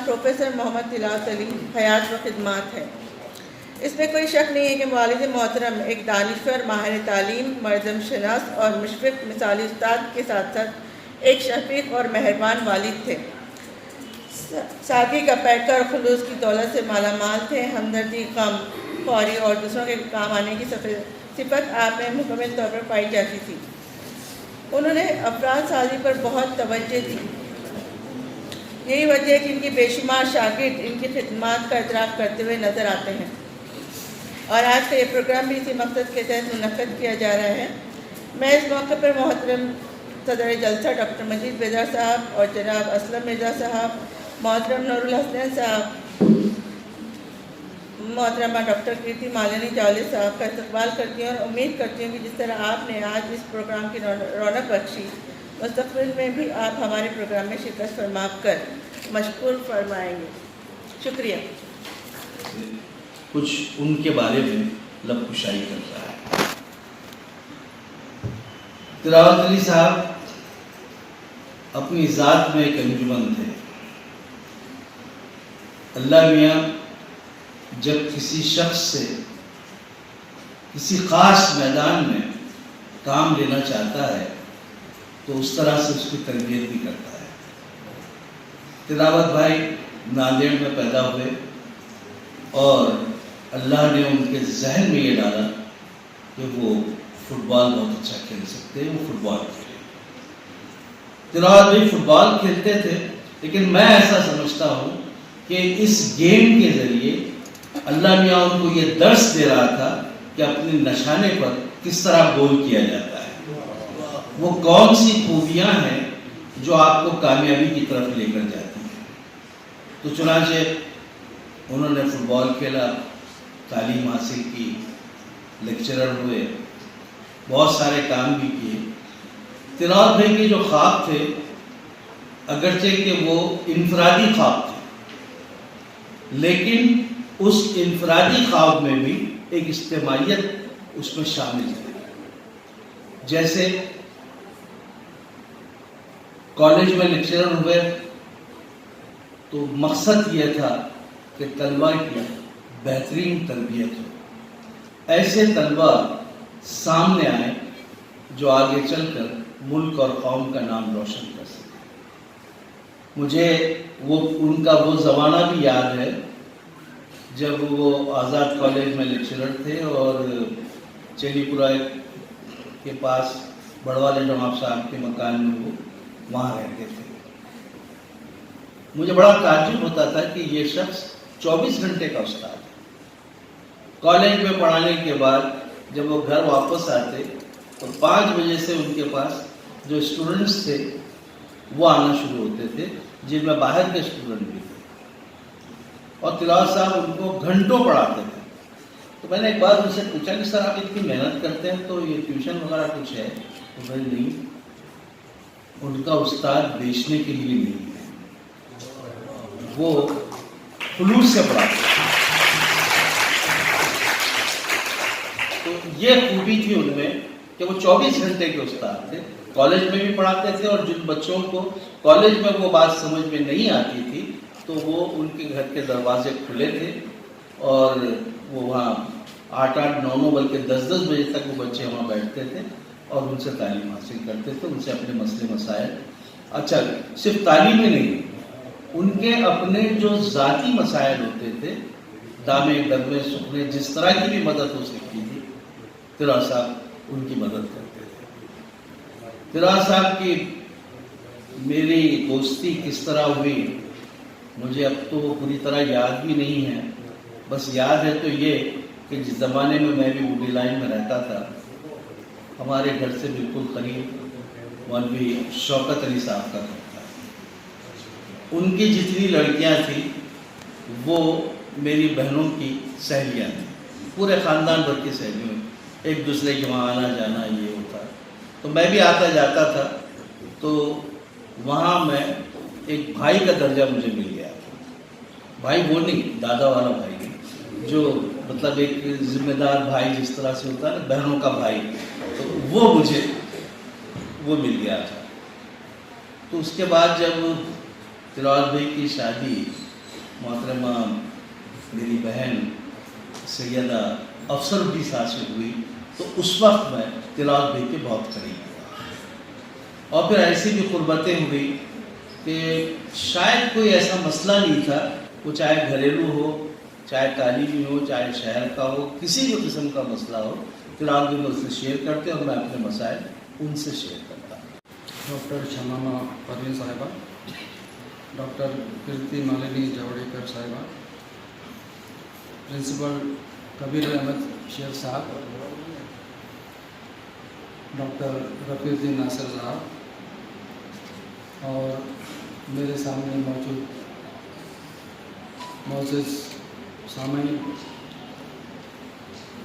Professor محمد تلاوت علی حیات و خدمات ہے۔ اس میں کوئی شک نہیں ہے کہ والد محترم ایک دانشور، ماہر تعلیم، مردم شناس اور مشفق مثالی استاد کے ساتھ ساتھ ایک شفیق اور مہربان والد تھے۔ سادگی کا پیکر، خلوص کی دولت سے مالا مال تھے۔ ہمدردی، غم خواری اور دوسروں کے کام آنے کی صفت آپ میں مکمل طور پر پائی جاتی تھی۔ انہوں نے افراد سازی پر بہت توجہ دی۔ یہی وجہ ہے کہ ان کی بے شمار شاگرد ان کی خدمات کا اعتراف کرتے ہوئے نظر آتے ہیں، اور آج کا یہ پروگرام بھی اسی مقصد کے تحت منعقد کیا جا رہا ہے۔ میں اس موقع پر محترم صدر جلسہ ڈاکٹر مجید بیدار صاحب اور جناب اسلم مرزا صاحب، محترم نور الحسن صاحب، محترمہ ڈاکٹر کیرتی مالنی چاولے صاحب کا استقبال کرتی ہوں، اور امید کرتی ہوں کہ جس طرح آپ نے آج اس پروگرام کی رونق بخشی، مستقبل میں بھی آپ ہمارے پروگرام میں شرکت فرما کر مشغول فرمائیں گے۔ شکریہ۔ کچھ ان کے بارے میں لب کشائی کر رہا ہے۔ تلاوت علی صاحب اپنی ذات میں ایک انجمن تھے۔ اللہ میاں جب کسی شخص سے کسی خاص میدان میں کام لینا چاہتا ہے تو اس طرح سے اس کی تربیت بھی کرتا ہے۔ تلاوت بھائی ناندیڑ میں پیدا ہوئے اور اللہ نے ان کے ذہن میں یہ ڈالا کہ وہ فٹ بال بہت اچھا کھیل سکتے ہیں، وہ فٹ بال کھیلے۔ تلاوت بھائی فٹ بال کھیلتے تھے، لیکن میں ایسا سمجھتا ہوں کہ اس گیم کے ذریعے اللہ میاں ان کو یہ درس دے رہا تھا کہ اپنے نشانے پر کس طرح گول کیا جاتا ہے، وہ کون سی خوبیاں ہیں جو آپ کو کامیابی کی طرف لے کر جاتی ہیں۔ تو چنانچہ انہوں نے فٹ بال کھیلا، تعلیم حاصل کی، لیکچرر ہوئے، بہت سارے کام بھی کیے۔ تلاوت بھائی کے جو خواب تھے، اگرچہ کہ وہ انفرادی خواب تھے، لیکن اس انفرادی خواب میں بھی ایک اجتماعیت اس میں شامل تھی۔ جیسے کالج میں لیکچرر ہوئے تو مقصد یہ تھا کہ طلباء کی بہترین تربیت ہو، ایسے طلباء سامنے آئیں جو آگے چل کر ملک اور قوم کا نام روشن کر سکیں۔ مجھے ان کا وہ زمانہ بھی یاد ہے جب وہ آزاد کالج میں لیکچرر تھے اور چیلی پورہ کے پاس بڑوالے نواب صاحب کے مکان میں وہ وہاں رہتے تھے۔ مجھے بڑا تعجب ہوتا تھا کہ یہ شخص 24 گھنٹے کا استاد ہے۔ کالج میں پڑھانے کے بعد جب وہ گھر واپس آتے تو 5 بجے سے ان کے پاس جو اسٹوڈنٹس تھے وہ آنا شروع ہوتے تھے، جن میں باہر کے اسٹوڈنٹ بھی تھے، اور تلاوت صاحب ان کو گھنٹوں پڑھاتے تھے۔ تو میں نے ایک بار ان سے پوچھا کہ سر آپ اتنی محنت کرتے ہیں تو یہ ٹیوشن وغیرہ کچھ ہے؟ تو بھائی نہیں، ان کا استاد بیچنے کے لیے نہیں ہے، وہ خلوص سے پڑھاتے ہیں۔ تو یہ خوبی تھی ان میں کہ وہ 24 گھنٹے کے استاد تھے، کالج میں بھی پڑھاتے تھے، اور جن بچوں کو کالج میں وہ بات سمجھ میں نہیں آتی تھی تو وہ ان کے گھر کے دروازے کھلے تھے، اور وہ وہاں 8-8 9 بلکہ 10 بجے تک وہ بچے وہاں بیٹھتے تھے اور ان سے تعلیم حاصل کرتے تھے، ان سے اپنے مسئلے مسائل، اچھا صرف تعلیم ہی نہیں، ان کے اپنے جو ذاتی مسائل ہوتے تھے، دامے دبے سکھنے، جس طرح کی بھی مدد ہو سکتی تھی، تلاوت صاحب ان کی مدد کرتے تھے۔ تلاوت صاحب کی میری دوستی کس طرح ہوئی مجھے اب تو وہ پوری طرح یاد بھی نہیں ہے، بس یاد ہے تو یہ کہ جس زمانے میں میں بھی بوڈی لائن میں رہتا تھا، ہمارے گھر سے بالکل قریب مولوی شوکت علی صاحب کا گھر تھا۔ ان کی جتنی لڑکیاں تھیں وہ میری بہنوں کی سہیلیاں تھیں، پورے خاندان بھر کی سہیلیوں، ایک دوسرے کے وہاں آنا جانا یہ ہوتا، تو میں بھی آتا جاتا تھا۔ تو وہاں میں ایک بھائی کا درجہ مجھے مل گیا، بھائی وہ نہیں، دادا والا بھائی نہیں، جو مطلب ایک ذمہ دار بھائی جس طرح سے ہوتا ہے نا، بہنوں کا بھائی، تو وہ مجھے وہ مل گیا تھا۔ تو اس کے بعد جب تلاوت بھائی کی شادی मोहतरमा मेरी बहन सैयदा अफसर भी साथ से हुई, तो उस वक्त मैं तिलावत बेग के बहुत करीब हुआ। और फिर ऐसी भी क़ुर्बतें हुई कि शायद कोई ऐसा मसला नहीं था, वो चाहे घरेलू हो, चाहे तालीमी हो, चाहे शहर का हो, किसी भी किस्म का मसला हो, तिलावत बेग उससे शेयर करते और मैं अपने मसाइल उनसे शेयर करता। डॉक्टर शमामा परवीन साहिबा, डॉक्टर कीर्ति मालिनी जावड़ेकर साहिबा, प्रिंसिपल कबीर अहमद शेख साहब, डॉक्टर रफ़ीउद्दीन नासिर साहब, और मेरे सामने मौजूद मोअज़्ज़िज़ सामईन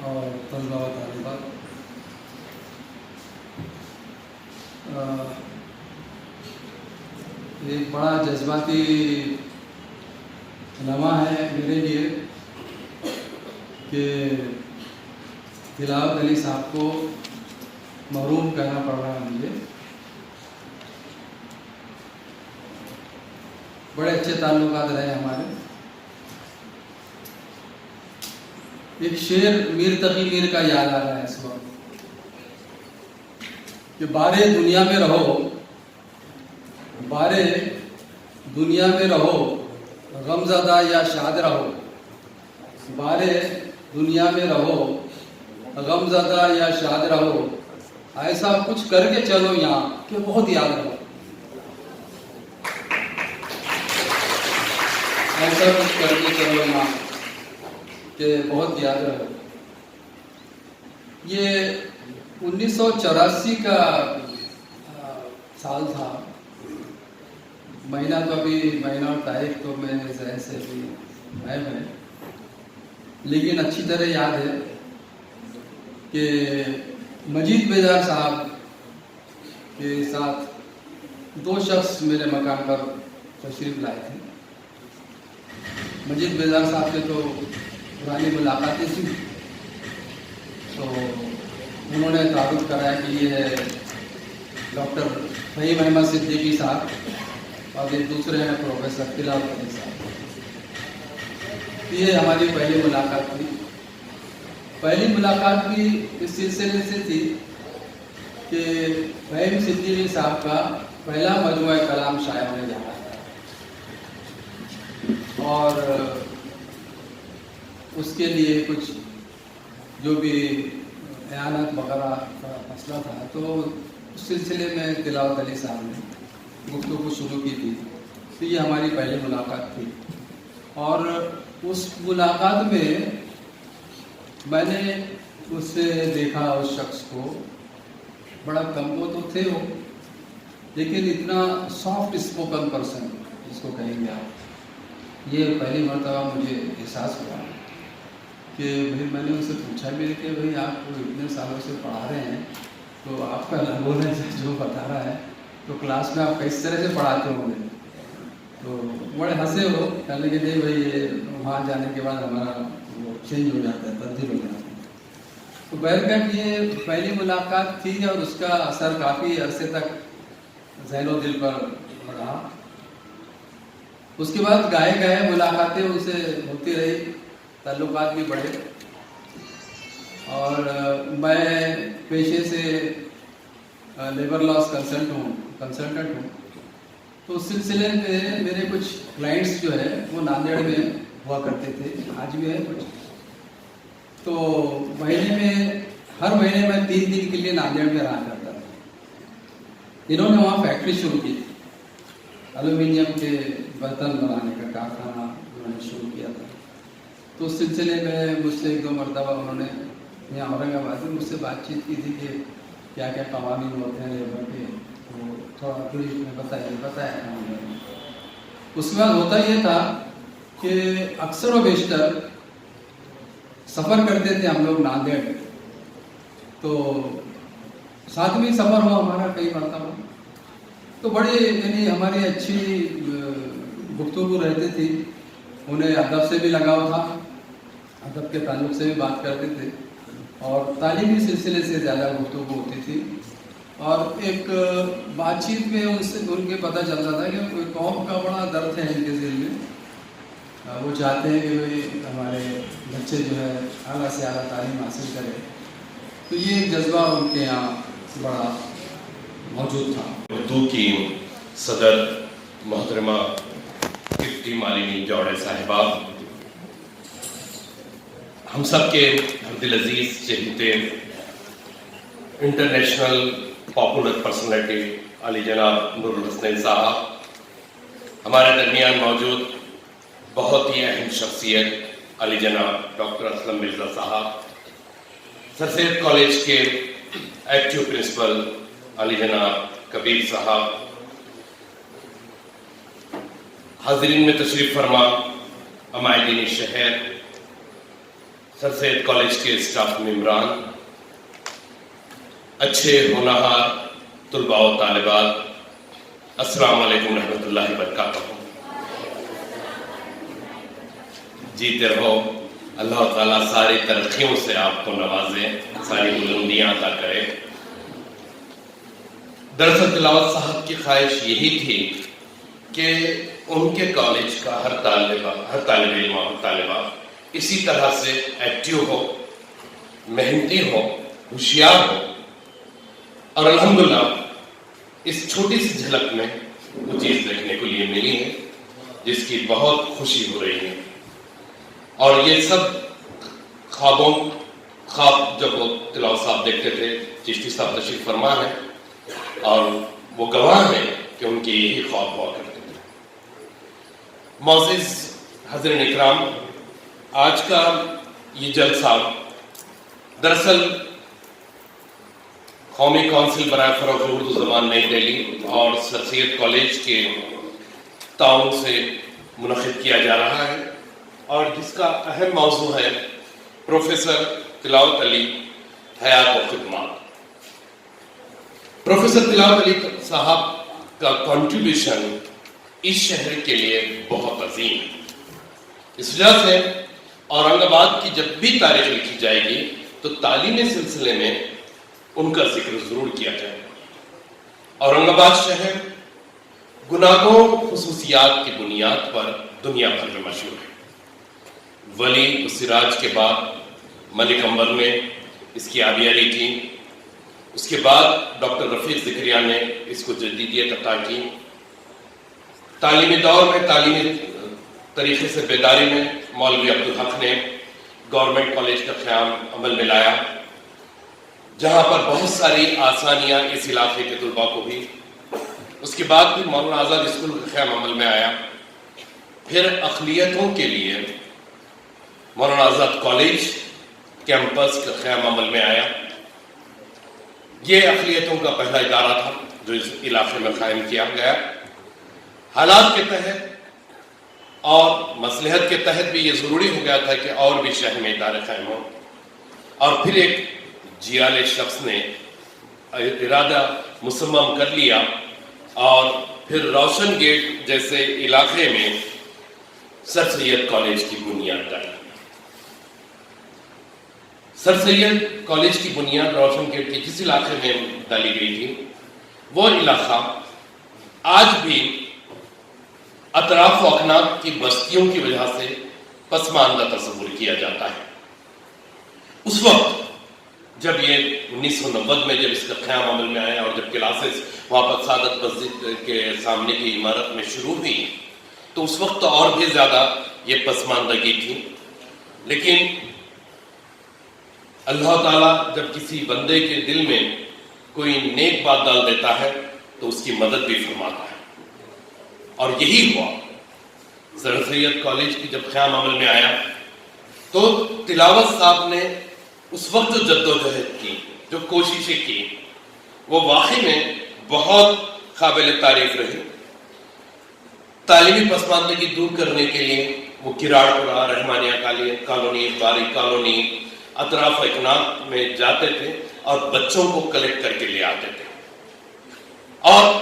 और तलबा व तालिबात, एक बड़ा जज्बाती लम्हा है मेरे लिए कि तिलावत अली साहब को महरूम करना पड़ रहा है मुझे। बड़े अच्छे ताल्लुकात रहे हमारे। एक शेर मीर तकी मीर का याद आ रहा है इस वक्त कि बारे दुनिया में रहो, बारे दुनिया में रहो, गमज़दा या शाद रहो, बारे दुनिया में रहो, गमज़दा या शाद रहो, ऐसा कुछ करके चलो यहाँ कि बहुत याद रहो, ऐसा कुछ करके चलो यहाँ कि बहुत याद रहो। ये 1984 का साल था। महीना तो अभी महीना और तारीख तो मेरे जहन से भी गायब है, लेकिन अच्छी तरह याद है कि मजीद बेदार साहब के साथ दो शख्स मेरे मकान पर तशरीफ़ लाए थे। मजीद बेदार साहब से तो पुरानी मुलाकातें थी, तो उन्होंने तारुफ कराया कि ये है डॉक्टर फ़हीम अहमद सिद्दीकी साहब और एक दूसरे हैं प्रोफेसर तिलावत अली साहब। ये हमारी पहली मुलाकात थी। पहली मुलाकात भी इस सिलसिले से थी कि फ़हीम सिद्दीकी साहब का पहला मजमूआ कलाम शाया होने जा रहा था और उसके लिए कुछ जो भी बयानात वगैरह का मसला था, तो उस सिलसिले में तिलावत अली साहब ने गुफ्तगू शुरू की थी। तो ये हमारी पहली मुलाकात थी और उस मुलाकात में मैंने उससे देखा, उस शख्स को, बड़ा कमबो तो थे वो, लेकिन इतना सॉफ्ट स्पोकन पर्सन जिसको कहेंगे आप। ये पहली मरतबा मुझे एहसास हुआ कि भाई मैंने उनसे पूछा भी कि भाई आप इतने सालों से पढ़ा रहे हैं, तो आपका अनुभव है जो बता रहा है, तो क्लास में आप किस तरह से पढ़ाते होंगे? तो बड़े हंसे हो, कहने के लिए भाई ये वहाँ जाने के बाद हमारा वो चेंज हो जाता है, तब्दील हो जाता है। तो बहरकत ये पहली मुलाकात थी और उसका असर काफ़ी अरसे तक ज़हन दिल पर रहा। उसके बाद गाए गए मुलाकातें उनसे होती रही, ताल्लुकात भी बढ़े और मैं पेशे से लेबर लॉस कंसल्टेंट हूँ। तो उस सिलसिले में मेरे कुछ क्लाइंट्स जो है वो नांदेड़ में हुआ करते थे, आज भी है कुछ। तो हर महीने में 3 दिन के लिए नांदेड़ में रहा करता था। इन्होंने वहाँ फैक्ट्री शुरू की थी, एल्यूमिनियम के बर्तन बनाने का कारखाना उन्होंने शुरू किया था। तो उस सिलसिले में मुझसे 1-2 मरतबा उन्होंने यहाँ औरंगाबाद में मुझसे बातचीत की थी कि क्या क्या कवानीन होते हैं लेबर के, तो थोड़ा ब्रीफ में बताया। उसके बाद होता ये था कि अक्सर व बेशतर सफ़र करते थे हम लोग नांदेड़, तो साथ में सफ़र हुआ हमारा कई मरतबा। तो बड़ी यानी हमारी अच्छी गुफ्तगू रहती थी। उन्हें अदब से भी लगाव था, अदब के ताल्लुक से भी बात करते थे और तालीमी सिलसिले से ज़्यादा गुफ्तगू होती थी। और एक बातचीत में उनके पता चलता था कि कोई कौम का बड़ा दर्द है इनके दिल में, وہ چاہتے ہیں کہ بھائی ہمارے بچے جو ہے اعلیٰ سے اعلیٰ تعلیم حاصل کریں، تو یہ ایک جذبہ ان کے یہاں بڑا موجود تھا۔ اردو کی صدر محترمہ ڈپٹی مالنی جوڑے صاحبہ، ہم سب کے دل عزیز چہیتے انٹرنیشنل پاپولر پرسنالٹی علی جناب نور الحسنین صاحب، ہمارے درمیان موجود بہت ہی اہم شخصیت علی جناب ڈاکٹر اسلم مرزا صاحب، سر سید کالج کے ایکٹیو پرنسپل علی جناب کبیر صاحب، حاضرین میں تشریف فرما عمائدین شہر، سر سید کالج کے اسٹاف ممبران، اچھے ہونہار طلباء و طالبات، السلام علیکم رحمۃ اللہ وبرکاتہ۔ جیتے رہو، اللہ تعالیٰ ساری ترقیوں سے آپ کو نوازے، ساری بلندیاں عطا کرے۔ دراصل تلاوت صاحب کی خواہش یہی تھی کہ ان کے کالج کا ہر طالب علم اور طالبہ اسی طرح سے ایکٹیو ہو، محنتی ہو، ہوشیار ہو، اور الحمدللہ اس چھوٹی سی جھلک میں وہ چیز دیکھنے کو لیے ملی ہے جس کی بہت خوشی ہو رہی ہے۔ اور یہ سب خواب جب وہ تلاوت صاحب دیکھتے تھے، چشتی صاحب تشریف فرما ہے اور وہ گواہ ہیں کہ ان کے یہی خواب ہوا کرتے تھے۔ معزز حضرین اکرام، آج کا یہ جلسہ دراصل قومی کونسل برائے فروغ اردو زبان نئی دہلی اور سر سید کالج کے تعاون سے منعقد کیا جا رہا ہے، اور جس کا اہم موضوع ہے پروفیسر تلاوت علی حیات و خدمات۔ پروفیسر تلاوت علی صاحب کا کنٹریبیوشن اس شہر کے لیے بہت عظیم ہے۔ اس وجہ سے اورنگ آباد کی جب بھی تاریخ لکھی جائے گی تو تعلیمی سلسلے میں ان کا ذکر ضرور کیا جائے گا۔ اورنگ آباد شہر گناگوں خصوصیات کی بنیاد پر دنیا بھر میں مشہور ہے۔ ولی و سراج کے بعد ملک انور نے اس کی آبیاری کی، اس کے بعد ڈاکٹر رفیق زکریا نے اس کو جدیدیت عطا کی۔ تعلیمی دور میں تعلیمی طریقے سے بیداری میں مولوی عبدالحق نے گورنمنٹ کالج کا قیام عمل میں لایا، جہاں پر بہت ساری آسانیاں اس علاقے کے طلباء کو بھی۔ اس کے بعد پھر مولانا آزاد اسکول کا قیام عمل میں آیا، پھر اقلیتوں کے لیے مولانا آزاد کالج کیمپس کا قیام عمل میں آیا۔ یہ اقلیتوں کا پہلا ادارہ تھا جو اس علاقے میں قائم کیا گیا۔ حالات کے تحت اور مصلحت کے تحت بھی یہ ضروری ہو گیا تھا کہ اور بھی شہر میں ادارے قائم ہوں، اور پھر ایک جیالے شخص نے ارادہ مصمم کر لیا اور پھر روشن گیٹ جیسے علاقے میں سر سید کالج کی بنیاد ڈالی۔ سر سید کالج کی بنیاد روشن گیٹ کے جس علاقے میں ڈالی گئی تھی، وہ علاقہ آج بھی اطراف و اکناف کی بستیوں کی وجہ سے پسماندہ تصور کیا جاتا ہے۔ اس وقت جب یہ 1990 میں جب اس کا قیام عمل میں آیا اور جب کلاسز وہاں پر سعادت مسجد کے سامنے کی عمارت میں شروع ہوئی، تو اس وقت تو اور بھی زیادہ یہ پسماندگی تھی، لیکن اللہ تعالیٰ جب کسی بندے کے دل میں کوئی نیک بات ڈال دیتا ہے تو اس کی مدد بھی فرماتا ہے، اور یہی ہوا۔ سر سید کالج کی جب قیام عمل میں آیا تو تلاوت صاحب نے اس وقت جو جدوجہد کی، جو کوششیں کی، وہ واقعی میں بہت قابل تعریف رہی۔ تعلیمی پسماندگی دور کرنے کے لیے وہ کراڑ پورا، رحمانیہ کالونی، اقباری کالونی، اطراف اکناف میں جاتے تھے اور بچوں کو کلیکٹ کر کے لے آتے تھے۔ اور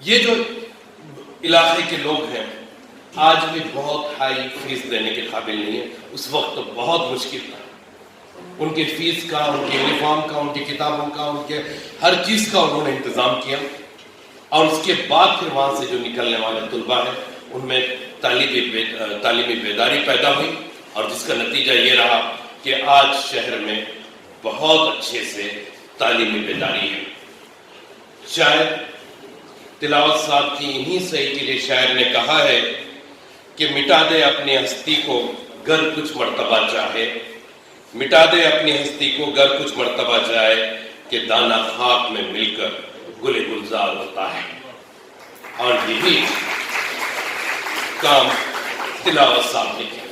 یہ جو علاقے کے لوگ ہیں آج بھی بہت ہائی فیس دینے کے قابل نہیں ہے، اس وقت تو بہت مشکل تھا۔ ان کی فیس کا، ان کی یونیفارم کا، ان کی کتابوں کا، ان کے ہر چیز کا انہوں نے انتظام کیا، اور اس کے بعد پھر وہاں سے جو نکلنے والے طلباء ہیں ان میں तालीमी बेदारी पैदा हुई और जिसका नतीजा ये रहा कि आज शहर में बहुत अच्छे से तालीमी बेदारी है। शायद तिलावत साहब की इन्हीं सही के लिए शायर ने कहा है कि मिटा दे अपनी हस्ती को गर कुछ मर्तबा चाहे, मिटा दे अपनी हस्ती को गर कुछ मर्तबा चाहे, कि दाना खाक में मिलकर गुले गुलजार होता है। और यही काम तिलावत साहब ने किया।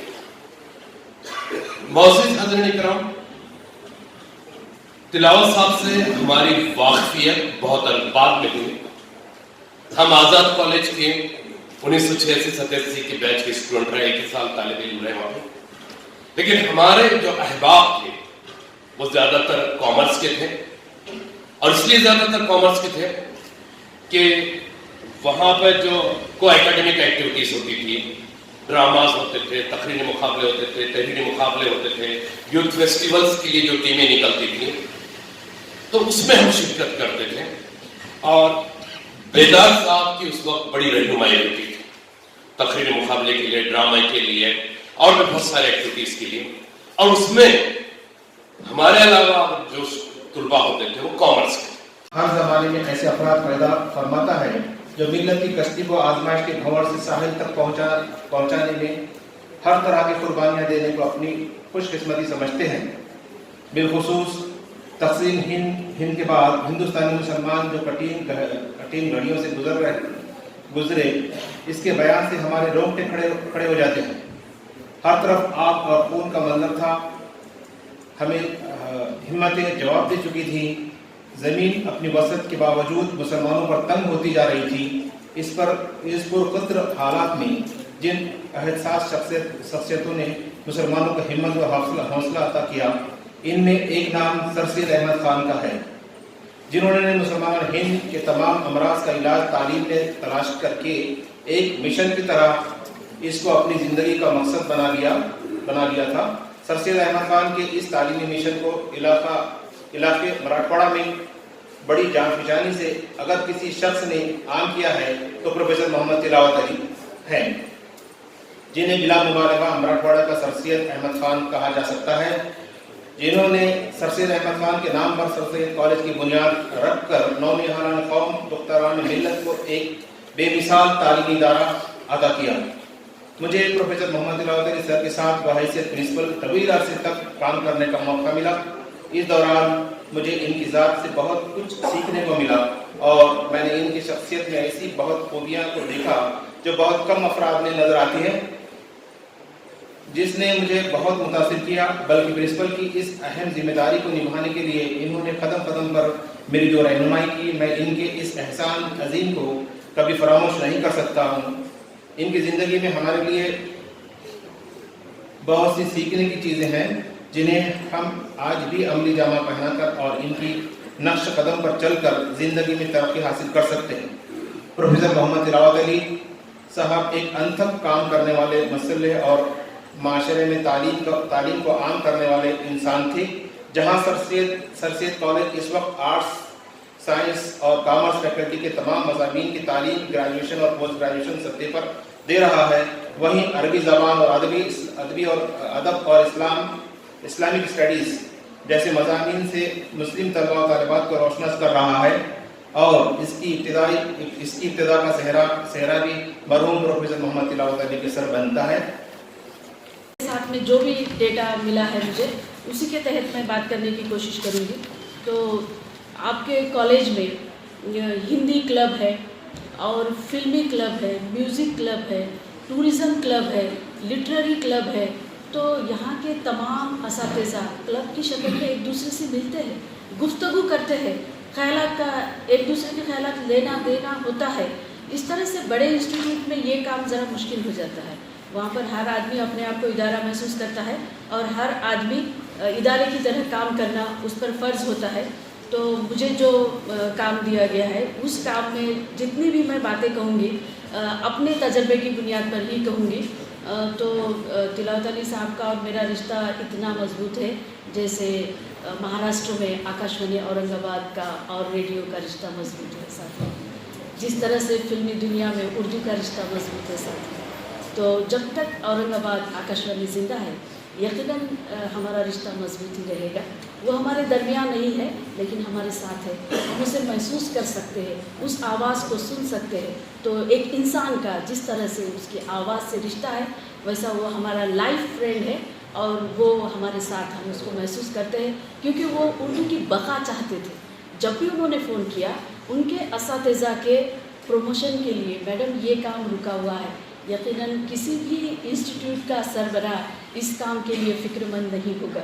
मौजूद हज़रात इकराम, तिलावत साहब से हमारी वाकफियत बहुत बाद में हुई। हम आज़ाद कॉलेज के 1986-87 के बैच के स्टूडेंट रहे, एक ही साल तालिब इल्म रहे वहाँ पे। लेकिन हमारे जो अहबाब थे वो ज़्यादातर कॉमर्स के थे, और इसलिए ज़्यादातर कॉमर्स के थे कि वहाँ पर जो को एकेडमिक एक्टिविटीज़ होती थी, ड्रामाज होते थे, तकरीरी मुकाबले होते थे, तहरीरी मुकाबले होते थे, यूथ फेस्टिवल्स के लिए जो टीमें निकलती थी, तो उसमें हम शिरकत करते थे। और बेदार साहब की उस वक्त बड़ी रहनुमाई होती थी, तकरीरी मुकाबले के लिए, ड्रामा के लिए और भी बहुत सारे एक्टिविटीज़ के लिए। और उसमें हमारे अलावा जो तुलबा होते थे वो कॉमर्स के। हर जमाने में ऐसे अफराद पैदा फरमाता है जो मिल्लत की कश्ती को आजमाइश के भंवर से साहिल तक पहुंचाने में हर तरह की कुर्बानियां देने को अपनी खुशकिस्मती समझते हैं। बिलखुसूस तक़सीम हिंद के बाद हिंदुस्तानी मुसलमान जो कठिन घड़ियों से गुजरे, इसके बयान से हमारे रोंगटे खड़े हो जाते हैं। हर तरफ आग और खून का मंजर था। हमें हिम्मतें जवाब दे चुकी थी। ज़मीन अपनी वसत के बावजूद मुसलमानों पर तंग होती जा रही थी। इस पुरक़द्र हालात में जिन अहसास शख्सियतों ने मुसलमानों को हिम्मत व हौसला अता किया, इनमें एक नाम सर सैयद अहमद खान का है, जिन्होंने मुसलमान हिंद के तमाम अमराज का इलाज तालीम में तलाश करके एक मिशन की तरह इसको अपनी ज़िंदगी का मकसद बना लिया था। सर सैयद अहमद खान के इस तालीमी मिशन को इलाके मराठवाड़ा में बड़ी जान-पहचानी से अगर किसी शख्स ने आम किया है तो प्रोफेसर मोहम्मद तिलावत अली हैं, जिन्हें बिला मुबालगा मराठवाड़ा का सर सैयद अहमद खान कहा जा सकता है, जिन्होंने सर सैयद अहमद खान के नाम पर सर सैयद कॉलेज की बुनियाद रखकर नौनिहालान कौम दुख्तारान मिल्लत को एक बेमिसाल तालीमी इदारा अता किया। मुझे प्रोफेसर मोहम्मद तिलावत अली सर के साथ बहैसियत प्रिंसिपल तवील अरसे तक काम करने का मौका मिला। इस दौरान मुझे इनकी ज़ात से बहुत कुछ सीखने को मिला और मैंने इनकी शख्सियत में ऐसी बहुत खूबियाँ को देखा जो बहुत कम अफराद में नजर आती है, जिसने मुझे बहुत मुतासिर किया। बल्कि प्रिंसिपल की इस अहम जिम्मेदारी को निभाने के लिए इन्होंने कदम कदम पर मेरी जो रहनुमाई की, मैं इनके इस एहसान अजीम को कभी फरामोश नहीं कर सकता हूँ। इनकी ज़िंदगी में हमारे लिए बहुत सी सीखने की चीज़ें हैं जिन्हें हम आज भी अमली जामा पहनाकर और इनकी नक्श कदम पर चलकर ज़िंदगी में तरक्की हासिल कर सकते हैं। प्रोफेसर मोहम्मद तिलावत अली साहब एक अनथक काम करने वाले मसले और माशरे में तालीम को आम करने वाले इंसान थे। जहाँ सर सैयद कॉलेज इस वक्त आर्ट्स, साइंस और कॉमर्स फैकल्टी के तमाम मज़ामीन की तालीम ग्रेजुएशन और पोस्ट ग्रेजुएशन सतह पर दे रहा है, वहीं अरबी ज़बान और अदबी और अदब और इस्लामिक स्टडीज़ जैसे मज़ामीन से मुस्लिम तलबा और तालिबात को रोशनास कर रहा है। और इसकी इब्तिदा का सेहरा भी मरहूम प्रोफेसर मोहम्मद तिलावत अली के सर बनता है। साथ में जो भी डेटा मिला है मुझे, उसी के तहत मैं बात करने की कोशिश करूँगी। तो आपके कॉलेज में हिंदी क्लब है और फिल्मी क्लब है, म्यूज़िक क्लब है, टूरिज़म क्लब है, लिटरेरी क्लब है। तो यहाँ के तमाम असातिज़ा क्लब की शक्ल में एक दूसरे से मिलते हैं, गुफ्तगू करते हैं, ख्यालात का एक दूसरे के ख्यालात लेना देना होता है। इस तरह से बड़े इंस्टीट्यूट में ये काम ज़रा मुश्किल हो जाता है। वहाँ पर हर आदमी अपने आप को इदारा महसूस करता है और हर आदमी इदारे की तरह काम करना उस पर फ़र्ज़ होता है। तो मुझे जो काम दिया गया है उस काम में जितनी भी मैं बातें कहूँगी अपने तजर्बे की बुनियाद पर ही कहूँगी। तो तिलावत अली साहब का और मेरा रिश्ता इतना मजबूत है जैसे महाराष्ट्र में आकाशवाणी औरंगाबाद का और रेडियो का रिश्ता मजबूत है साथ में, जिस तरह से फिल्मी दुनिया में उर्दू का रिश्ता मजबूत है साथ में। تو جب تک اورنگ آباد آکاشوانی زندہ ہے یقیناً ہمارا رشتہ مضبوط ہی رہے گا. وہ ہمارے درمیان نہیں ہے لیکن ہمارے ساتھ ہے. ہم اسے محسوس کر سکتے ہیں, اس آواز کو سن سکتے ہیں. تو ایک انسان کا جس طرح سے اس کی آواز سے رشتہ ہے ویسا وہ ہمارا لائف فرینڈ ہے اور وہ ہمارے ساتھ ہم اس کو محسوس کرتے ہیں کیونکہ وہ اردو کی بقا چاہتے تھے. جب بھی انہوں نے فون کیا ان کے اساتذہ کے پروموشن کے لیے میڈم یہ کام رکا ہوا ہے. یقیناً کسی بھی انسٹیٹیوٹ کا سربراہ اس کام کے لیے فکر مند نہیں ہوگا.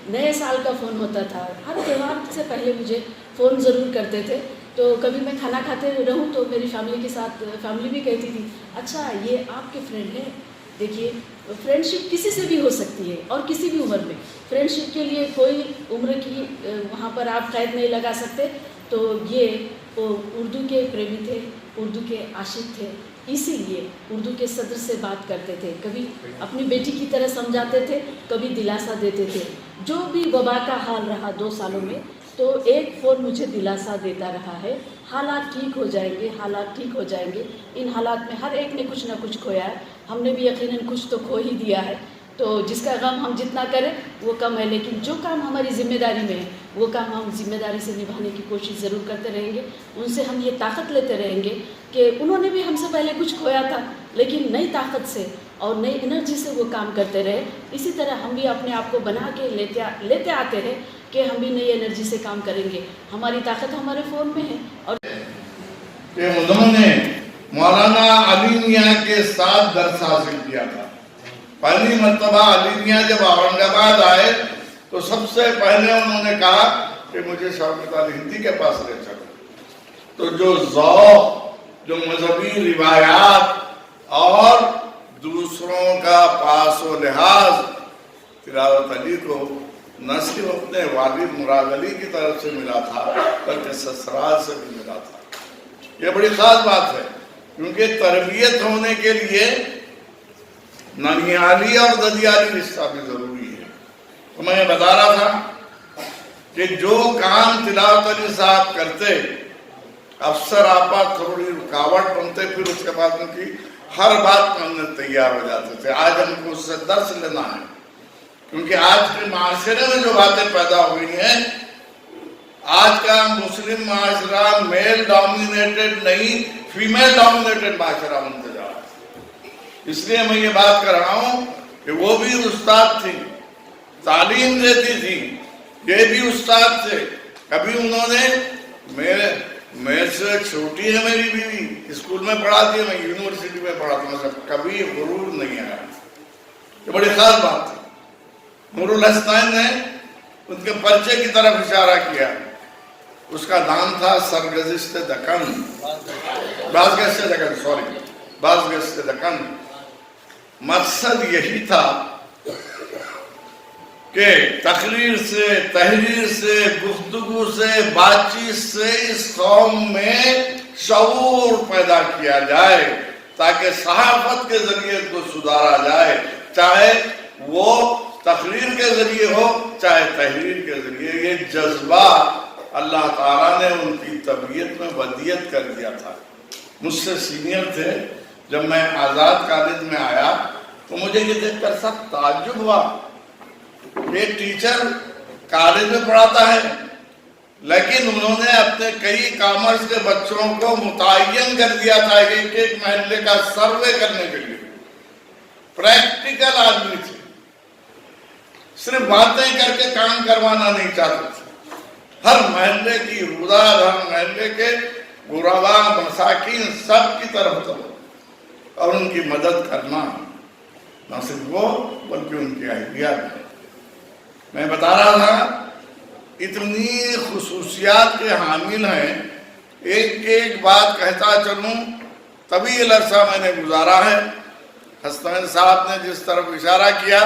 نئے سال کا فون ہوتا تھا, ہر تہوار سے پہلے مجھے فون ضرور کرتے تھے. تو کبھی میں کھانا کھاتے رہوں تو میری فیملی کے ساتھ فیملی بھی کہتی تھی اچھا یہ آپ کے فرینڈ ہیں. دیکھیے فرینڈ شپ کسی سے بھی ہو سکتی ہے اور کسی بھی عمر میں. فرینڈ شپ کے لیے کوئی عمر کی وہاں پر آپ قید نہیں لگا سکتے. تو یہ اردو کے پریمی تھے, اردو کے عاشق تھے, اسی لیے اردو کے صدر سے بات کرتے تھے. کبھی اپنی بیٹی کی طرح سمجھاتے تھے, کبھی دلاسا دیتے تھے. جو بھی وبا کا حال رہا 2 سالوں میں تو ایک فون مجھے دلاسا دیتا رہا ہے, حالات ٹھیک ہو جائیں گے, حالات ٹھیک ہو جائیں گے. ان حالات میں ہر ایک نے کچھ نہ کچھ کھویا ہے. ہم نے بھی یقیناً کچھ تو کھو ہی دیا ہے. تو جس کا غم ہم جتنا کریں وہ کم ہے, لیکن جو کام ہماری ذمہ داری میں ہے وہ کام ہم ذمہ داری سے نبھانے کی کوشش ضرور کرتے رہیں گے. ان سے ہم یہ طاقت لیتے رہیں گے کہ انہوں نے بھی ہم سے پہلے کچھ کھویا تھا لیکن نئی طاقت سے اور نئی انرجی سے وہ کام کرتے رہے. اسی طرح ہم بھی اپنے آپ کو بنا کے لیتے آتے ہیں کہ ہم بھی نئی انرجی سے کام کریں گے. ہماری طاقت ہمارے فون میں ہے. اور انہوں نے مولانا علی میاں کے ساتھ درس حاصل کیا تھا. پہلی مرتبہ علی میاں جب اورنگ آباد آئے تو سب سے پہلے انہوں نے کہا کہ مجھے شوکت علی ہندی کے پاس لے چلو. تو جو ذوق, جو مذہبی روایات اور دوسروں کا پاس و لحاظ تلاوت علی کو نہ صرف اپنے والد مراد علی کی طرف سے ملا تھا بلکہ سسرال سے بھی ملا تھا. یہ بڑی خاص بات ہے کیونکہ تربیت ہونے کے لیے ننیالی اور ددیالی رشتہ بھی ضروری ہے. تو میں یہ بتا رہا تھا کہ جو کام تلاوت علی صاحب کرتے افسر آپا تھوڑی رکاوٹ بنتے, پھر اس کے بعد ان کی ہر بات ماننے تیار ہو جاتے تھے. آج ہم کو اس سے درس لینا ہے کیونکہ آج کے معاشرے میں جو باتیں پیدا ہوئی ہیں, آج کا مسلم معاشرہ میل ڈومینیٹڈ نہیں فیمیل ڈومینیٹڈ معاشرہ بنتے جا رہا ہے. اس لیے میں یہ بات کر رہا ہوں کہ وہ بھی استاد تھی, تعلیم دیتی تھی, یہ بھی استاد تھے. کبھی انہوں نے میرے سے چھوٹی ہے میری بیوی, اسکول میں پڑھاتی ہے, میں یونیورسٹی میں پڑھاتا ہوں, کبھی غرور نہیں آیا. یہ بڑی خاص بات تھی. نور الحسنین نے ان کے پرچے کی طرف اشارہ کیا. اس کا نام تھا سرگزشت دکن, بازگشت دکن. مقصد یہی تھا کہ تقریر سے, تحریر سے, گفتگو سے, بات چیت سے اس قوم میں شعور پیدا کیا جائے تاکہ صحافت کے ذریعے کو سدھارا جائے, چاہے وہ تقریر کے ذریعے ہو چاہے تحریر کے ذریعے. یہ جذبہ اللہ تعالیٰ نے ان کی طبیعت میں ودیت کر دیا تھا. مجھ سے سینئر تھے. جب میں آزاد کالج میں آیا تو مجھے یہ دیکھ کر سب تعجب ہوا کہ ٹیچر کالج میں پڑھاتا ہے لیکن انہوں نے اپنے کئی کامرس کے بچوں کو متعین کر دیا تھا کہ ایک محلے کا سروے کرنے کے لیے. پریکٹیکل آدمی تھے, صرف باتیں کر کے کام کروانا نہیں چاہتے تھے. ہر محلے کی روداد, ہر محلے کے غربا مساکین سب کی طرف تو اور ان کی مدد کرنا, نہ صرف وہ بلکہ ان کی اہلیہ بھی. میں بتا رہا تھا اتنی خصوصیات کے حامل ہیں, ایک ایک بات کہتا چلوں. طویل عرصہ میں نے گزارا ہے. حسنین صاحب نے جس طرف اشارہ کیا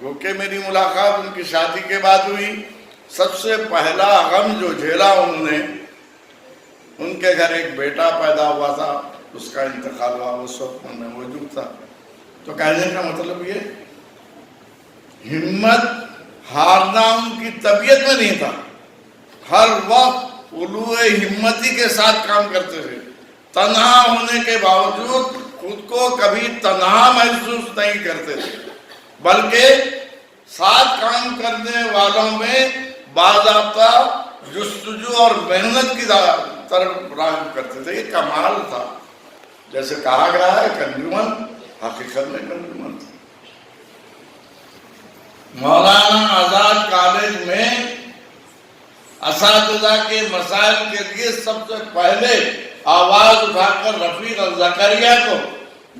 وہ کہ میری ملاقات ان کی شادی کے بعد ہوئی. سب سے پہلا غم جو جھیلا انہوں نے, ان کے گھر ایک بیٹا پیدا ہوا تھا, اس کا انتقال ہوا, اس وقت میں موجود تھا. تو کہنے کا مطلب یہ ہمت ہارنا ان کی طبیعت میں نہیں تھا. ہر وقت علو ہمتی کے ساتھ کام کرتے تھے. تنہا ہونے کے باوجود खुद को कभी तन्हा महसूस नहीं करते थे, बल्कि साथ काम करने वालों में बाज़ाब्ता जुस्तजू और मेहनत की तरफ राग़िब करते थे। ये कमाल था। जैसे कहा गया है कंजूमन, हकीकत में कंजूमन था। मौलाना आजाद कॉलेज में असातिज़ा के मसाइल के लिए सबसे पहले आवाज उठाकर रफीक ज़करिया को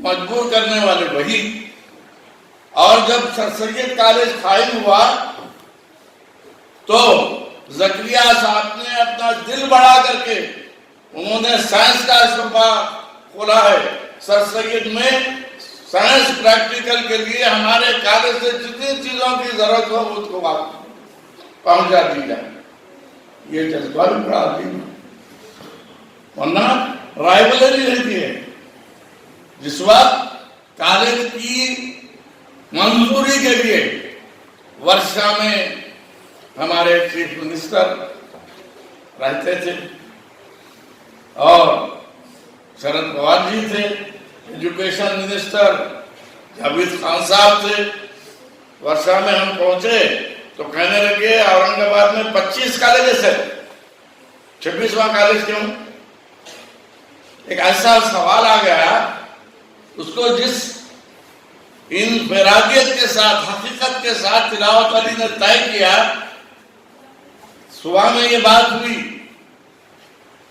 मजबूर करने वाले वही। और जब सर सैयद कॉलेज कायम हुआ तो ज़करिया साहब ने अपना दिल बढ़ा करके उन्होंने साइंस का शोबा खोला है। सर सैयद में साइंस प्रैक्टिकल के लिए हमारे कॉलेज से जितनी चीजों की जरूरत हो उसको पहुंचा दी जाए। ये जज्बा भी बड़ा अजीब है, वरना राइवलरी रहती है। जिस वक्त कॉलेज की मंजूरी के लिए वर्षा में हमारे चीफ मिनिस्टर रहते थे और शरद पवार जी थे, एजुकेशन मिनिस्टर जावेद खान साहब थे। वर्षा में हम पहुंचे तो कहने लगे औरंगाबाद में 25 कॉलेजेस है, 26वां कॉलेज क्यों? एक ऐसा सवाल आ गया, उसको जिस इनफरादियत के साथ, हकीकत के साथ तिलावत अली ने तय किया। सुबह में ये बात हुई,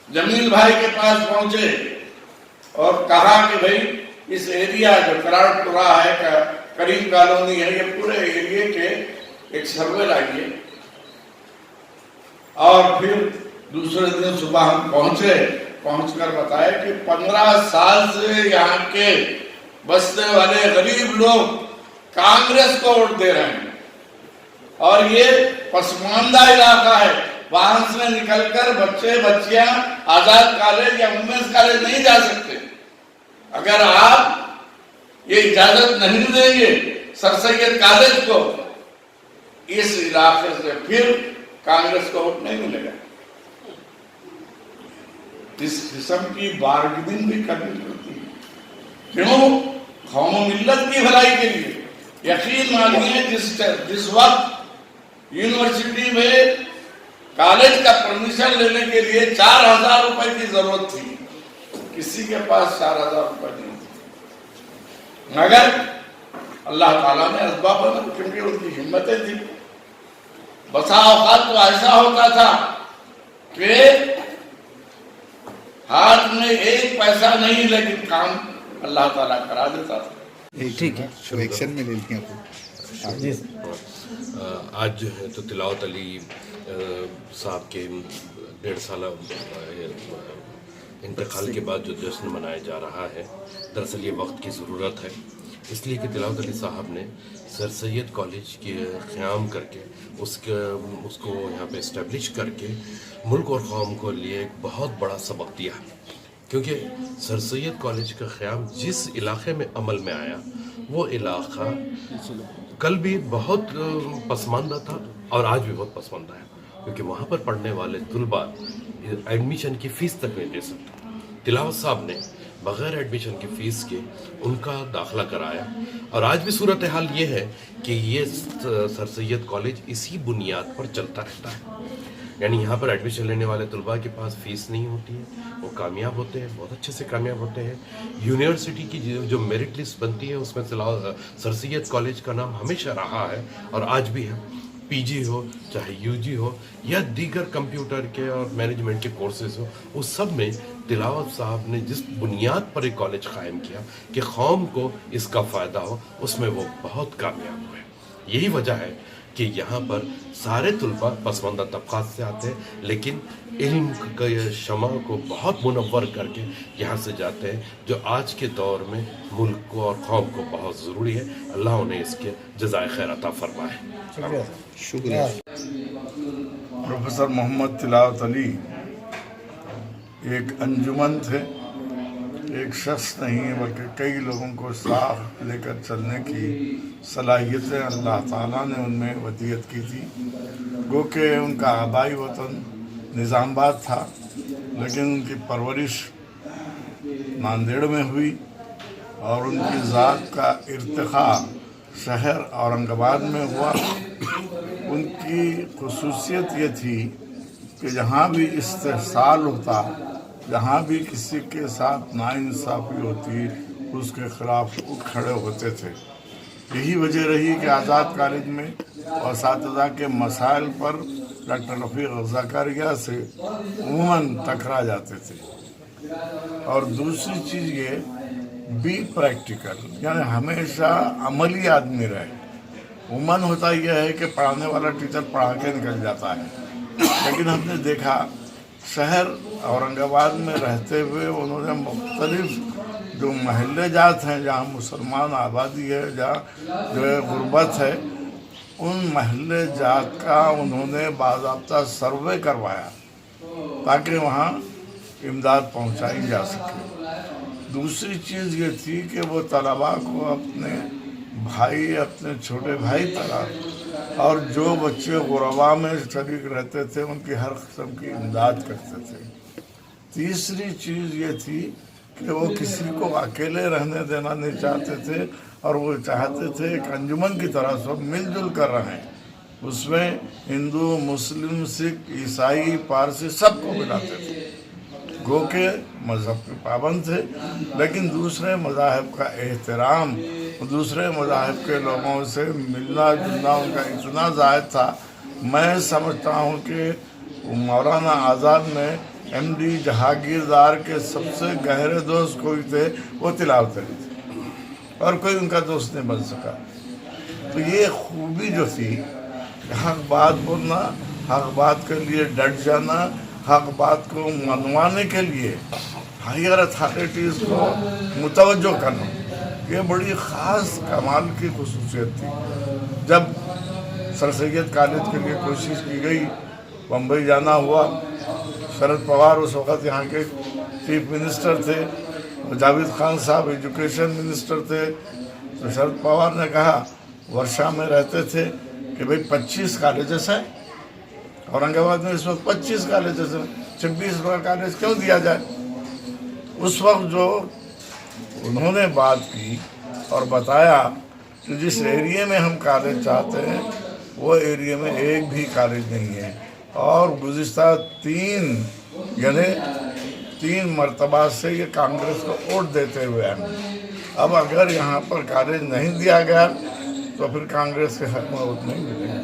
जमील भाई के पास पहुंचे और कहा कि भाई इस एरिया जो कराड़पुरा है, करीम कॉलोनी है, ये पूरे एरिया के एक सर्वे लाइए। और फिर दूसरे दिन सुबह हम पहुंचकर बताए कि 15 साल से यहाँ के बसने वाले गरीब लोग कांग्रेस को वोट दे रहे हैं और ये पसमानदा इलाका है। वहां से निकलकर बच्चे बच्चियां आजाद कॉलेज या वुमेन्स कॉलेज नहीं जा सकते। अगर आप ये इजाजत नहीं देंगे सर सैयद कॉलेज को, इस इलाके से फिर कांग्रेस को वोट नहीं मिलेगा। इस किस्म की बार्गेनिंग भी करनी पड़ती है। क्यों? कौम मिल्लत की भलाई के लिए। यकीन मानिए जिस वक्त यूनिवर्सिटी में कॉलेज का परमिशन लेने के लिए 4,000 रुपए की जरूरत थी, किसी के पास 4,000 रुपए नहीं थे, मगर अल्लाह ताला ने असबाब बना, क्योंकि उनकी हिम्मतें थी। बसा औकात तो ऐसा होता था कि हाथ में एक पैसा नहीं, लेकिन काम अल्लाह ताला करा देता था। ठीक है, एक्शन में ले लिया आपको। आज जो है तो तिलावत अली साहब के 1.5 साल इंतकाल के बाद जो जश्न मनाया जा रहा है, दरअसल ये वक्त की ज़रूरत है, इसलिए कि तिलावत अली साहब ने सर सैयद कॉलेज के क़याम करके उसको यहाँ पे इस्टेब्लिश करके मुल्क और कौम को लिए एक बहुत बड़ा सबक दिया। क्योंकि सर सैयद कॉलेज का क़याम जिस इलाके में अमल में आया, वो इलाका कल भी बहुत पसमानदा था और आज भी बहुत पसमानदा है, क्योंकि वहाँ पर पढ़ने वाले तुलबा एडमिशन की फ़ीस तक नहीं दे सकते। तिलावत साहब ने बग़ैर एडमिशन की फ़ीस के उनका दाखिला कराया और आज भी सूरत हाल ये है कि ये सर सैयद कॉलेज इसी बुनियाद पर चलता रहता है। यानी यहाँ पर एडमिशन लेने वाले तुलबा के पास फ़ीस नहीं होती है, वो कामयाब होते हैं, बहुत अच्छे से कामयाब होते हैं। यूनिवर्सिटी की जो मेरिट लिस्ट बनती है उसमें सर सैयद कॉलेज का नाम हमेशा रहा है और आज भी है। पीजी हो चाहे यूजी हो या दीगर कंप्यूटर के और मैनेजमेंट के कोर्सेज हो, उस सब में तिलावत साहब ने जिस बुनियाद पर एक कॉलेज कायम किया कि कौम को इसका फ़ायदा हो, उसमें वो बहुत कामयाब हुए। यही वजह है कि यहाँ पर सारे तुलबा पसमानदा तबक़ात से आते हैं, लेकिन इल्म के शमा को बहुत मुनव्वर करके यहाँ से जाते हैं, जो आज के दौर में मुल्क को और कौम को बहुत ज़रूरी है। अल्लाह उन्हें इसके जज़ाए खैर अता फरमाए। शुक्रिया। प्रोफेसर मोहम्मद तिलावत अली एक अंजुमन थे, एक शख्स नहीं है बल्कि कई लोगों को साथ लेकर चलने की सलाहियतें अल्लाह ताला ने उनमें वदियत की थी। गो के उनका आबाई वतन निज़ामाबाद था, लेकिन उनकी परवरिश नांदेड़ में हुई اور ان کی ذات کا ارتقا شہر اورنگ آباد میں ہوا۔ ان کی خصوصیت یہ تھی کہ جہاں بھی استحصال ہوتا، جہاں بھی کسی کے ساتھ ناانصافی ہوتی، اس کے خلاف وہ کھڑے ہوتے تھے۔ یہی وجہ رہی کہ آزاد کالج میں اساتذہ کے مسائل پر ڈاکٹر رفیق زکریا سے عموماً ٹکرا جاتے تھے۔ اور دوسری چیز یہ بی پریکٹیکل، یعنی ہمیشہ عملی آدمی رہے۔ عموماً ہوتا یہ ہے کہ پڑھانے والا ٹیچر پڑھا کے نکل جاتا ہے، لیکن ہم نے دیکھا شہر اورنگ آباد میں رہتے ہوئے انہوں نے مختلف جو محلے جات ہیں جہاں مسلمان آبادی ہے، جہاں جو ہے غربت ہے، ان محلے جات کا انہوں نے باضابطہ سروے کروایا تاکہ وہاں امداد پہنچائی جا سکے۔ دوسری چیز یہ تھی کہ وہ طلباء کو اپنے بھائی، اپنے چھوٹے بھائی طرح، اور جو بچے غرباء میں شریک رہتے تھے ان کی ہر قسم کی امداد کرتے تھے۔ تیسری چیز یہ تھی کہ وہ کسی کو اکیلے رہنے دینا نہیں چاہتے تھے، اور وہ چاہتے تھے ایک انجمن کی طرح سب مل جل کر رہیں۔ اس میں ہندو، مسلم، سکھ، عیسائی، پارسی سب کو ملاتے تھے۔ گو کہ مذہب کے پابند تھے، لیکن دوسرے مذاہب کا احترام، دوسرے مذاہب کے لوگوں سے ملنا جلنا ان کا اتنا زائد تھا۔ میں سمجھتا ہوں کہ مولانا آزاد میں ایم ڈی جہانگیردار کے سب سے گہرے دوست کوئی تھے، وہ تلاوت علی تھے، اور کوئی ان کا دوست نہیں بن سکا۔ تو یہ خوبی جو تھی، حق بات بولنا، حق بات کے لیے ڈٹ جانا، حق بات کو منوانے کے لیے ہائر اتھارٹیز کو متوجہ کرنا، یہ بڑی خاص کمال کی خصوصیت تھی۔ جب سر سید کالج کے لیے کوشش کی گئی، بمبئی جانا ہوا، شرد پوار اس وقت یہاں کے چیف منسٹر تھے، جاوید خان صاحب ایجوکیشن منسٹر تھے، تو شرد پوار نے کہا، ورشا میں رہتے تھے، کہ بھئی 25 کالجز ہیں اورنگ آباد میں، اس وقت 25 کالجز ہیں، 26 کالج کیوں دیا جائے؟ اس وقت جو انہوں نے بات کی اور بتایا کہ جس ایریے میں ہم کالج چاہتے ہیں وہ ایریے میں ایک بھی کالج نہیں ہے، اور گزشتہ 3 مرتبہ سے یہ کانگریس کو ووٹ دیتے ہوئے ہیں۔ اب اگر یہاں پر کالج نہیں دیا گیا تو پھر کانگریس کے حق میں ووٹ نہیں ملے گا،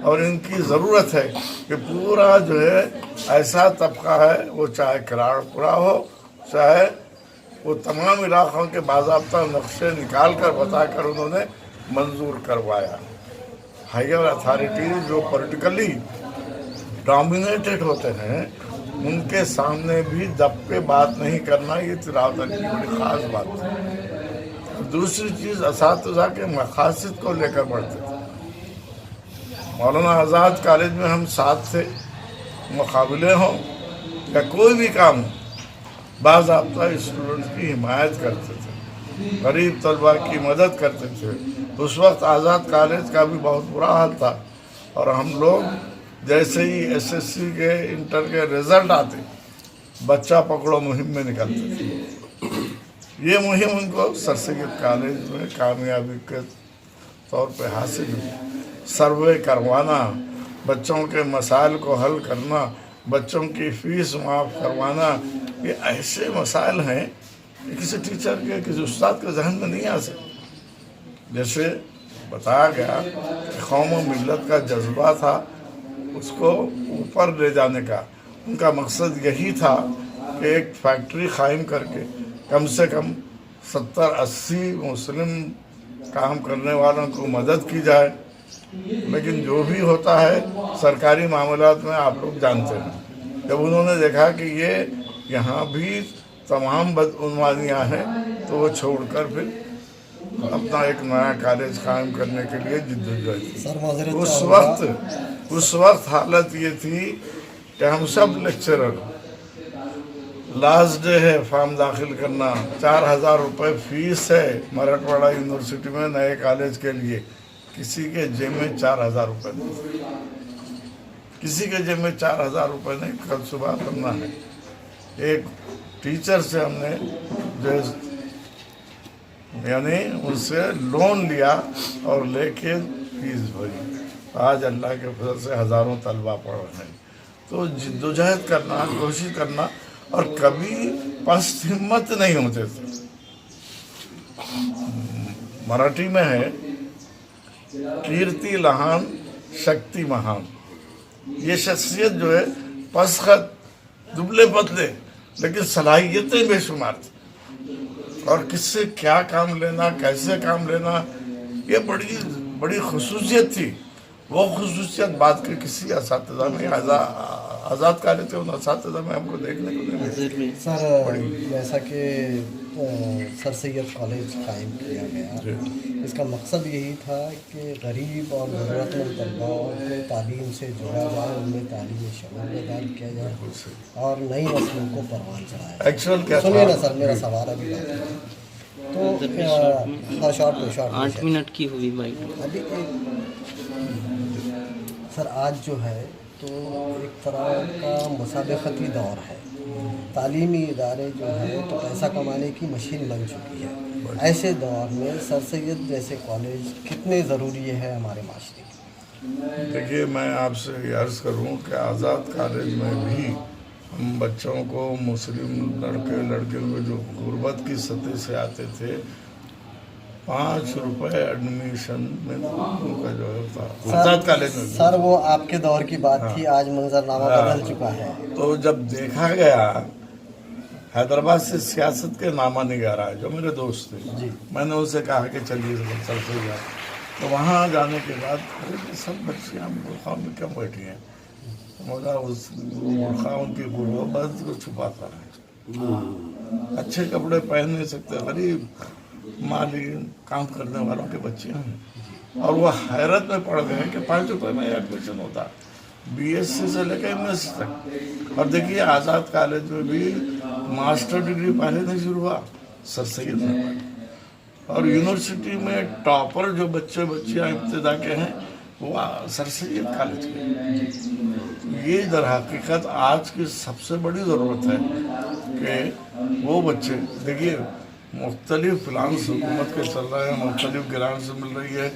اور ان کی ضرورت ہے کہ پورا جو ہے ایسا طبقہ ہے، وہ چاہے کراڑ پورا ہو، چاہے وہ تمام علاقوں کے باضابطہ نقشے نکال کر بتا کر انہوں نے منظور کروایا۔ ہائر اتھارٹیز جو پولیٹیکلی ڈومینیٹڈ ہوتے ہیں، ان کے سامنے بھی دب کے بات نہیں کرنا، یہ تلاوت علی کی بڑی خاص بات ہے۔ دوسری چیز، اساتذہ کے مقاصد کو لے کر بڑھتے تھے۔ مولانا آزاد کالج میں ہم ساتھ تھے، مقابلے ہوں یا کوئی بھی کام ہو، باضابطہ اسٹوڈنٹس کی حمایت کرتے تھے، غریب طلباء کی مدد کرتے تھے۔ اس وقت آزاد کالج کا بھی بہت برا حال تھا، اور ہم لوگ جیسے ہی ایس ایس سی کے انٹر کے رزلٹ آتے، بچہ پکڑو مہم میں نکلتے تھے۔ یہ مہم ان کو سر سید کالج میں کامیابی کے طور پہ حاصل ہوئی۔ سروے کروانا، بچوں کے مسائل کو حل کرنا، بچوں کی فیس معاف کروانا، یہ ایسے مسائل ہیں کہ کسی ٹیچر کے، کسی استاد کے ذہن میں نہیں آ سکتے۔ جیسے بتایا گیا کہ قوم و ملت کا جذبہ تھا، اس کو اوپر لے جانے کا ان کا مقصد یہی تھا کہ ایک فیکٹری قائم کر کے کم سے کم 70-80 مسلم کام کرنے والوں کو مدد کی جائے۔ لیکن جو بھی ہوتا ہے سرکاری معاملات میں آپ لوگ جانتے ہیں، جب انہوں نے دیکھا کہ یہ یہاں بھی تمام بدعنوانیاں ہیں تو وہ چھوڑ کر پھر اپنا ایک نیا کالج قائم کرنے کے لیے جدوجہد۔ اس وقت حالت یہ تھی کہ ہم سب لیکچرر، لاسٹ ڈے ہے فارم داخل کرنا، 4000 روپے فیس ہے مراٹھواڑہ یونیورسٹی میں نئے کالج کے لیے، کسی کے جیب میں 4000 روپے نہیں، کسی کے جیب میں 4000 روپے نہیں، کل صبح کرنا ہے۔ ایک ٹیچر سے ہم نے جو यानी उनसे लोन लिया और लेके फीस भरी। आज अल्लाह के फजल से हज़ारों तलबा पढ़ रहे हैं। तो जिद्दोजहद करना, कोशिश करना, और कभी पस्त हिम्मत नहीं होते थे। मराठी में है कीर्ति लहान शक्ति महान। ये शख्सियत जो है पसखत, दुबले पतले, लेकिन सलाहियतें बेशुमार थी, और किससे क्या काम लेना, कैसे काम लेना, ये बड़ी बड़ी खुसूसियत थी। वो खुसूसियत बाद के किसी असातिज़ा में, आज़ाद कारी थे, उन असातिज़ा में हमको देखने को नहीं मिली। सर, जैसा कि सर सैयद कॉलेज कायम किया गया, इसका मकसद यही था कि गरीब और ज़रूरतमंद तलबाओं को तालीम से जोड़ा जाए, उनमें तालीमी शऊर बेदार किया जाए और नई नस्लों को परवान चढ़ाया। एक्चुअल क्या सुनिए था? ना सर, मेरा सवाल अभी तो शॉर्ट 8 मिनट की हुई बाइक अभी सर, आज जो है तो एक तरह का मुसाबकती दौर है। तालीमी इदारे जो है तो पैसा कमाने की मशीन बन चुकी है। ऐसे दौर में सर सैयद जैसे कॉलेज कितने ज़रूरी है हमारे माशरे में? देखिए, मैं आपसे ये अर्ज़ करूँ कि आज़ाद कॉलेज में भी हम बच्चों को, मुस्लिम लड़के लड़कियों को जो गुर्बत की सतह से आते थे, 5 रुपए एडमिशन में उनका जो होता आज़ाद कॉलेज में। सर, वो आपके दौर की बात थी, आज मंजरनामा बदल चुका है। तो जब देखा गया, हैदराबाद से सियासत के नामा निगारा है जो मेरे दोस्त थे, मैंने उनसे कहा कि चलिए चलते जाए। तो वहाँ जाने के बाद सब बच्चियाँ बुरखा में क्यों बैठी हैं? मगर उस बुरखा उनकी गुर्बत को छुपाता है। अच्छे कपड़े पहन नहीं सकते, गरीब माली काम करने वालों के बच्चे हैं। और वो हैरत में पड़ गए कि 5 रुपये में एडमिशन होता, BSc से लेकर MS तक। और देखिए, आज़ाद कॉलेज में भी मास्टर डिग्री पहले नहीं शुरू हुआ, सर सैयद में पढ़ी। और यूनिवर्सिटी में टॉपर जो बच्चियाँ इब्तिदा के हैं, वो सर सैयद कॉलेज के। ये दर हकीकत आज की सबसे बड़ी ज़रूरत है कि वो बच्चे, देखिए, मुख्तलिफ प्लान्स हुकूमत के चल रहे हैं, मुख्तलिफ ग्रांट्स मिल रही है।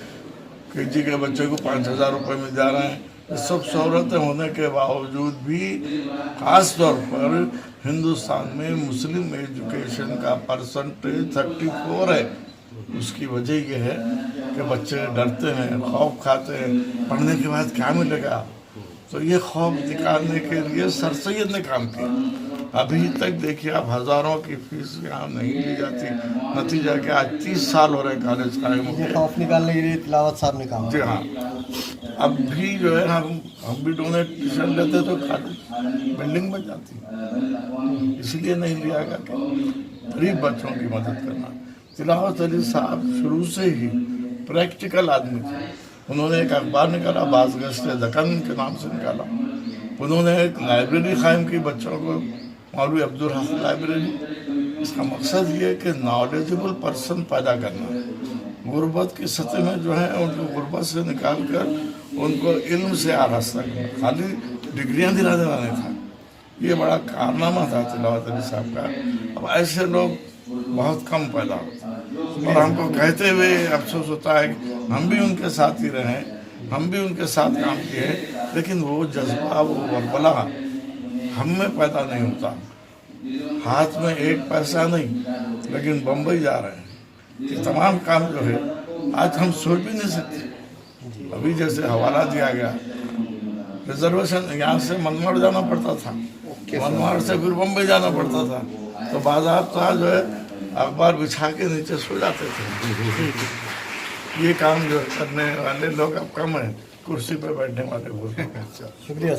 KG के बच्चे को 5,000 रुपये मिल जा रहे हैं। ये सब सहूलतें होने के बावजूद भी ख़ास तौर पर हिंदुस्तान में मुस्लिम एजुकेशन का परसेंटेज 34 है। उसकी वजह यह है कि बच्चे डरते हैं, खौफ खाते हैं, पढ़ने के बाद क्या मिलेगा। तो ये खौफ दिखाने के लिए सर सैयद ने काम किया। अभी तक देखिए आप, हज़ारों की फीस यहाँ नहीं ली जाती। नतीजा क्या, आज 30 साल हो रहे कॉलेज कायम हो गए। खौफ निकालने के लिए तिलावत साहब ने काम जी हाँ। अब भी जो है हम भी डोनेशन लेते तो कॉलेज बिल्डिंग बन जाती। इसलिए नहीं लिया गया कि गरीब बच्चों की मदद करना। तिलावत अली साहब शुरू से ही प्रैक्टिकल आदमी थे। उन्होंने एक अखबार निकाला, बाज़गश्त दक्कन के नाम से निकाला। उन्होंने एक लाइब्रेरी कायम की बच्चों को, मौलवी अब्दुल हक लाइब्रेरी। इसका मकसद ये है कि नॉलेजेबल पर्सन पैदा करना, गुर्बत की सतह में जो है उनको गुर्बत से निकाल कर उनको इल्म से आरास्ता करना। खाली डिग्रियाँ दिला देना नहीं था, ये बड़ा कारनामा था तिलावत अली साहब का। अब ऐसे लोग बहुत कम पैदा होते, और हमको कहते हुए अफसोस होता है कि हम भी उनके साथ ही रहे, हम भी उनके साथ काम किए, लेकिन वो जज्बा, वो वरबला हम में पैदा नहीं होता। हाथ में एक पैसा नहीं, लेकिन बम्बई जा रहे हैं। ये तमाम काम जो है आज हम सोच भी नहीं सकते। अभी जैसे हवाला दिया गया, रिजर्वेशन यहाँ से मनमाड़ जाना पड़ता था, मनमाड़ से फिर बम्बई जाना पड़ता था। तो बाज़ाब्ता जो है अखबार बिछा के नीचे सो जाते थे। ये काम जो करने वाले लोग अब कम हैं, कुर्सी पर बैठने वाले लोग। शुक्रिया।